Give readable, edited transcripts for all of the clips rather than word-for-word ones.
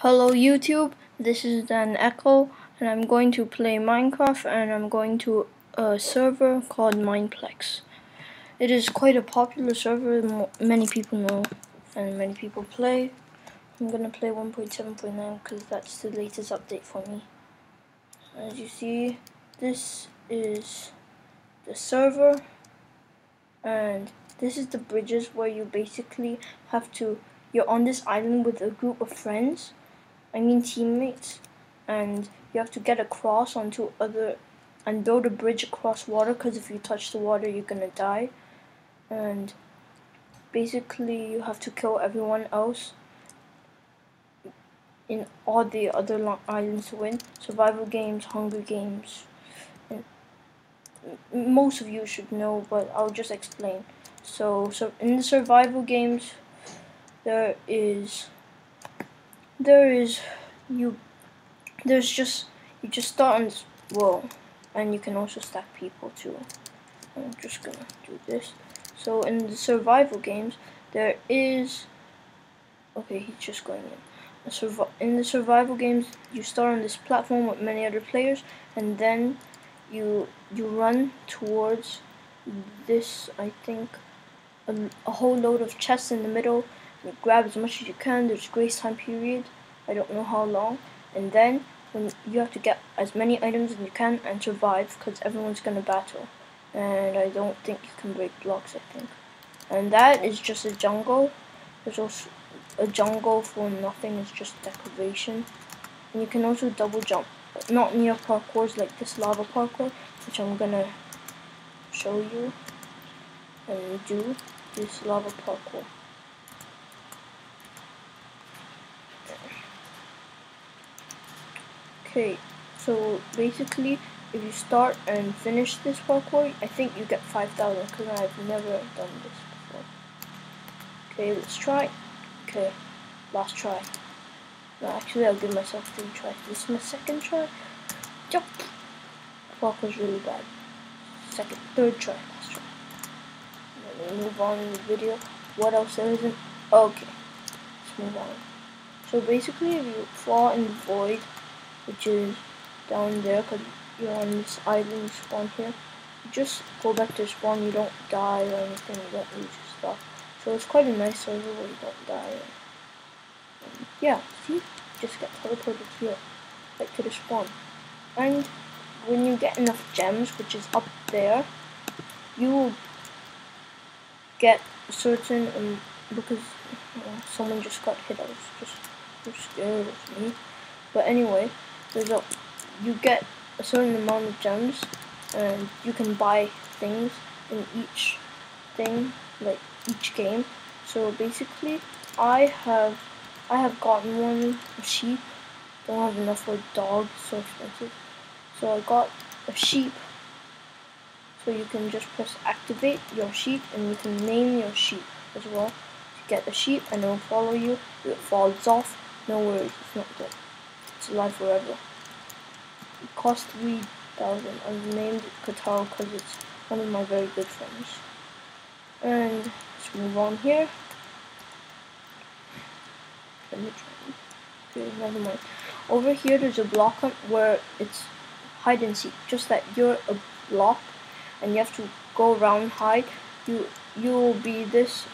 Hello YouTube, this is DanEcho and I'm going to play Minecraft and I'm going to a server called Minplex. It is quite a popular server, many people know and many people play. I'm going to play 1.7.9 because that's the latest update for me. As you see, this is the server and this is the bridges where you basically you're on this island with a group of friends. Teammates, and you have to get across and build a bridge across water, because if you touch the water you're gonna die, and basically you have to kill everyone else in all the other islands to win. Survival games, Hunger Games, and most of you should know, but I'll just explain. So in the survival games you just start on this wall, and you can also stack people too. I'm just gonna do this. So in the survival games, he's just going in. In the survival games, you start on this platform with many other players, and then you run towards this, I think, a whole load of chests in the middle. You grab as much as you can. There's grace time period, I don't know how long, and then when you have to get as many items as you can and survive, because everyone's gonna battle, and I don't think you can break blocks, I think. And that is just a jungle. There's also a jungle for nothing, it's just decoration. And you can also double jump, but not near parkours like this lava parkour, which I'm gonna show you and do this lava parkour. Okay, so basically, if you start and finish this parkour, I think you get 5,000, because I've never done this before. Okay, let's try. Okay, last try. No, actually, I'll give myself 3 tries. This is my second try. Jump. Parkour's really bad. Third try, last try. Let me move on in the video. What else there isn't? Okay, let's move on. So basically, if you fall in the void, which is down there, because you're on this island spawn here, you just go back to spawn. You don't die or anything, you don't lose your stuff. So it's quite a nice server where you don't die. Yeah, see? Just get teleported here, right to the spawn. And when you get enough gems, which is up there, you will get a certain, because someone just got hit, I was just scared of me. But anyway, you get a certain amount of gems, and you can buy things in each thing, like each game. So basically, I have gotten one, a sheep. Don't have enough for a dog, so expensive. So I got a sheep. So you can just press activate your sheep, and you can name your sheep as well. To get a sheep, and it will follow you. If it falls off, no worries, it's not good. It's alive forever. It cost 3,000. I've named it Qatar because it's one of my very good friends. And let's move on here. Okay, never mind. Over here there's a block hunt where it's hide and seek. Just that you're a block and you have to go around hide. You will be this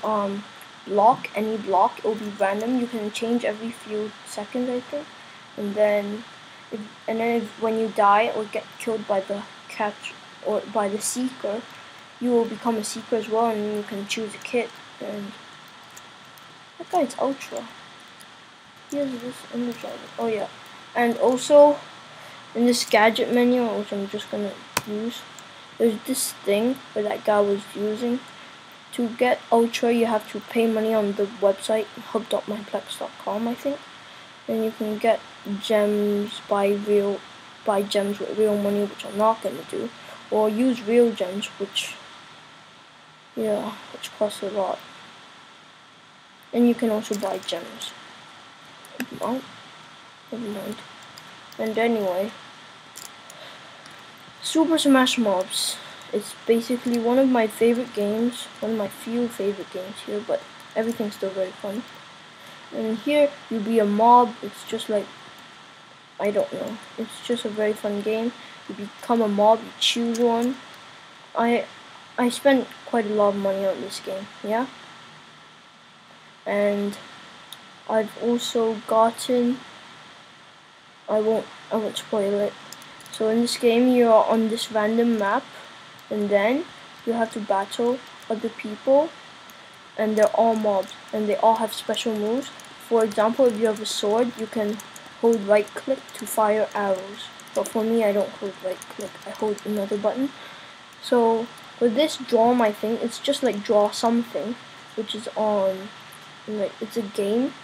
block, any block. It will be random. You can change every few seconds, I think. And then when you die or get killed by the catch or by the seeker, you will become a seeker as well, and you can choose a kit. And that guy's ultra. He has this energizer. Oh yeah. And also in this gadget menu, which I'm just gonna use, there's this thing that guy was using. To get ultra, you have to pay money on the website hub.minplex.com, I think. And you can get gems, buy gems with real money, which I'm not gonna do, or use real gems, which cost a lot. And you can also buy gems. Oh, never mind. And anyway, Super Smash Mobs. It's basically one of my favorite games, one of my few favorite games here, but everything's still very fun. And here you be a mob. It's just like, I don't know. It's just a very fun game. You become a mob. You choose one. I spent quite a lot of money on this game. Yeah. And I've also gotten. I won't spoil it. So in this game, you're on this random map, and then you have to battle other people, and they're all mobs, and they all have special moves. For example, if you have a sword, you can hold right click to fire arrows. But for me, I don't hold right click. I hold another button. So for this draw my thing, it's just like draw something, which is on, like, it's a game.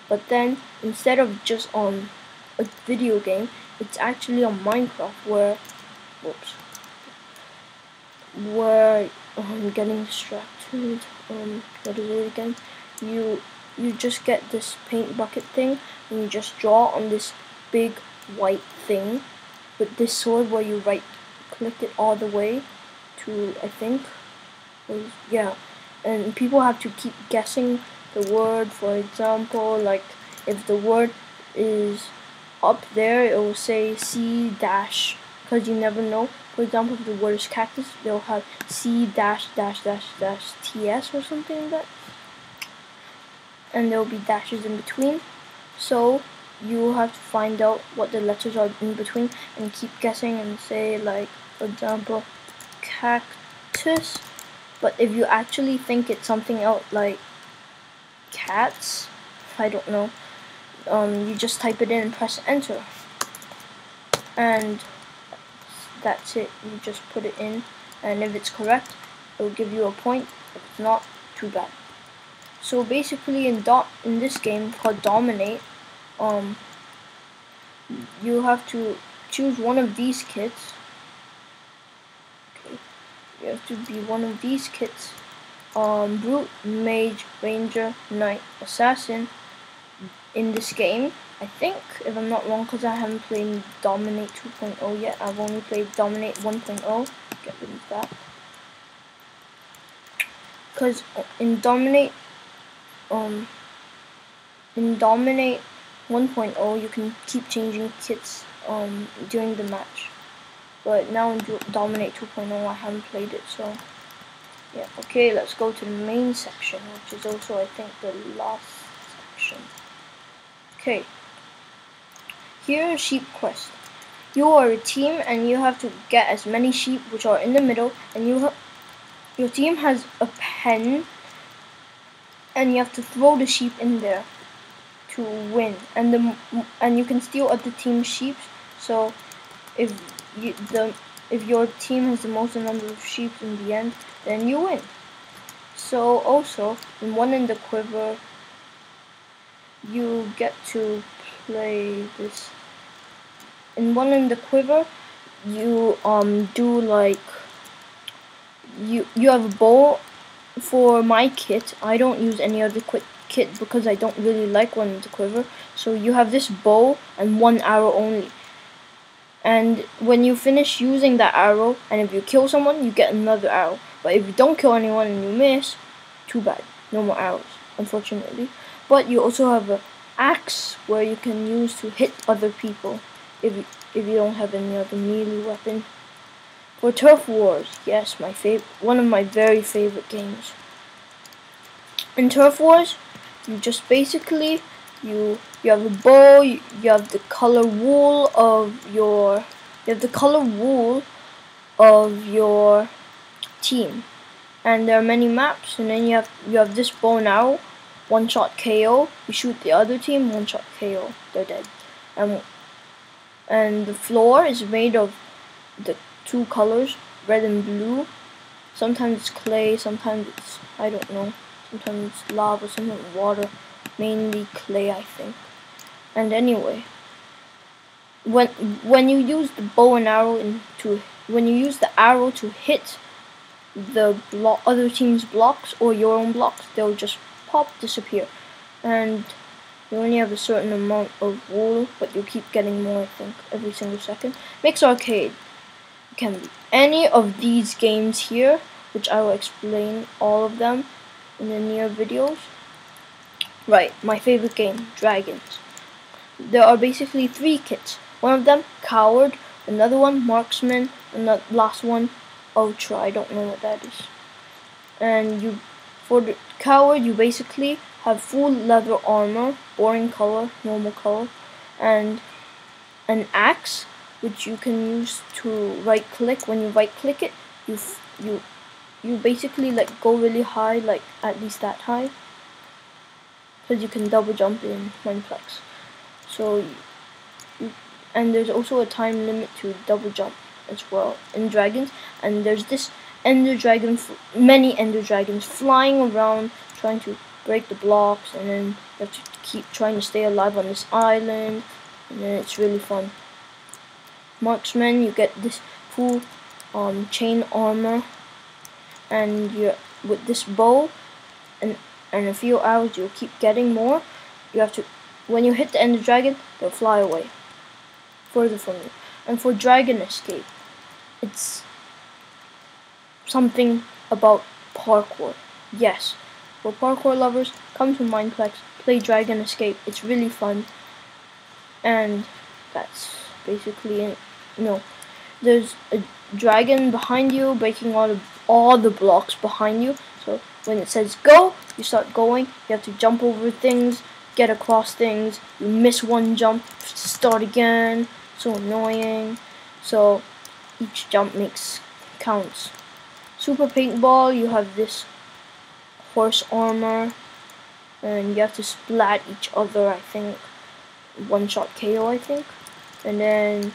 But then instead of just on a video game, it's actually on Minecraft where, I'm getting distracted. What is it again? You just get this paint bucket thing and you just draw on this big white thing with this sword where you right click it all the way to, I think, yeah. And people have to keep guessing the word. For example, like if the word is up there, it will say C dash, because you never know. For example, if the word is cactus, they'll have C dash dash dash dash TS or something like that, and there will be dashes in between. So you have to find out what the letters are in between and keep guessing and say, like, for example, cactus. But if you actually think it's something else, like cats, I don't know, you just type it in and press enter, and that's it. You just put it in, and if it's correct, it will give you a point. If it's not, too bad. So basically, in this game called Dominate, you have to choose one of these kits. Okay, you have to be one of these kits: Brute, Mage, Ranger, Knight, Assassin. In this game, I think, if I'm not wrong, because I haven't played Dominate 2.0 yet, I've only played Dominate 1.0. Get rid of that. Because in Dominate 1.0, you can keep changing kits during the match. But now in Dominate 2.0, I haven't played it, so yeah. Okay, let's go to the main section, which is also, I think, the last section. Okay, here is sheep quest. You are a team and you have to get as many sheep which are in the middle, and your team has a pen and you have to throw the sheep in there to win. And you can steal other team's sheep. So if your team has the most number of sheep in the end, then you win. So also, in One in the Quiver, you get to play this. In One in the Quiver, you do like you have a bow. For my kit, I don't use any other kit because I don't really like One in the Quiver. So you have this bow and one arrow only. And when you finish using that arrow, and if you kill someone, you get another arrow. But if you don't kill anyone and you miss, too bad, no more arrows, unfortunately. But you also have an axe where you can use to hit other people if you don't have any other melee weapon. For Turf Wars, yes, one of my very favorite games. In Turf Wars, you just basically you have a bow, you have the color wool of your team, and there are many maps. And then you have this bow and arrow, one shot KO. You shoot the other team, one shot KO. They're dead. And the floor is made of the two colors, red and blue. Sometimes it's clay, sometimes it's, I don't know, sometimes it's lava, sometimes water, mainly clay, I think. And anyway, when you use the bow and arrow when you use the arrow to hit the other team's blocks or your own blocks, they'll just disappear. And you only have a certain amount of wool, but you keep getting more, I think, every single second. Mix Arcade can be any of these games here, which I will explain all of them in the near videos. Right, my favorite game, Dragons. There are basically 3 kits. One of them, Coward, another one, Marksman, and the last one, Ultra. I don't know what that is. And for the Coward, you basically have full leather armor, boring color, normal color, and an axe, which you can use to right click. When you right click it, you basically like go really high, like at least that high, because you can double jump in Minplex. So and there's also a time limit to double jump as well in Dragons. And there's this ender dragon, many ender dragons flying around trying to break the blocks, and then you have to keep trying to stay alive on this island, and then it's really fun. Marksman, you get this full chain armor, and with this bow and a few arrows, you'll keep getting more. You have to, when you hit the ender dragon, they'll fly away further from you. And for Dragon Escape, it's something about parkour. Yes, for parkour lovers, come to Minplex, play Dragon Escape. It's really fun, and that's basically it. There's a dragon behind you, breaking all the blocks behind you. So when it says go, you start going. You have to jump over things, get across things. You miss one jump, start again. So annoying. So each jump counts. Super Paintball, you have this horse armor, and you have to splat each other, I think. One-shot KO, I think. And then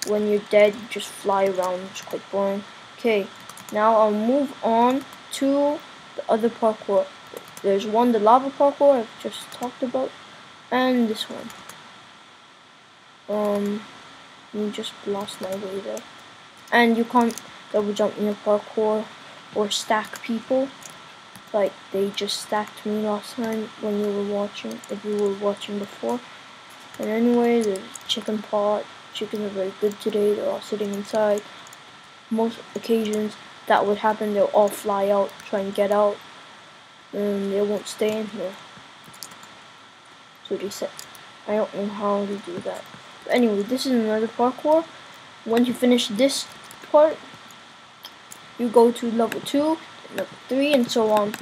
when you're dead, you just fly around. It's quite boring. Okay, now I'll move on to the other parkour. There's one, the lava parkour I've just talked about, and this one. You just lost my way there. And you can't double jump in your parkour or stack people. Like they just stacked me last time when you were watching, if you were watching before. And anyway, there's chicken pot. Chickens are very good today. They're all sitting inside. Most occasions that would happen, they'll all fly out, try and get out, and they won't stay in here. So they said, I don't know how to do that. But anyway, this is another parkour. Once you finish this part, you go to level 2, level 3, and so on.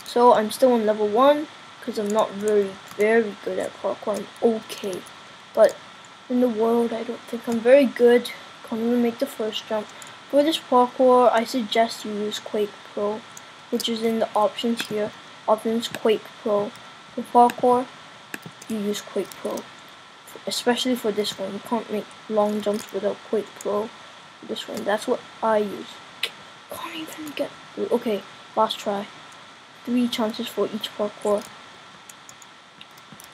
So I'm still on level 1 because I'm not very good at parkour. I'm okay, but in the world, I don't think I'm very good. Can't even make the first jump. For this parkour, I suggest you use Quake Pro, which is in the options here. Options Quake Pro. For parkour, you use Quake Pro. Especially for this one, you can't make long jumps without Quake Pro. For this one, that's what I use. Can't even get through. Okay, last try. 3 chances for each parkour.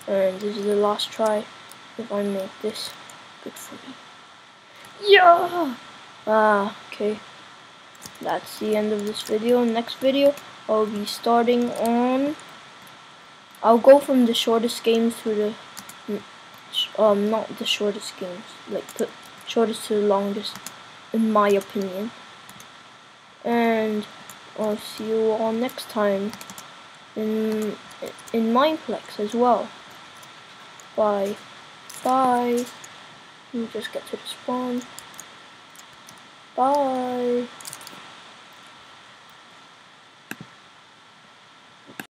And this is the last try. If I make this, good for me. Yeah! Okay. That's the end of this video. Next video, I'll be starting on... I'll go from the shortest games to the... not the shortest games. Like, the shortest to the longest, in my opinion. And I'll see you all next time in Minplex as well. Bye. Bye. Let me just get to the spawn. Bye.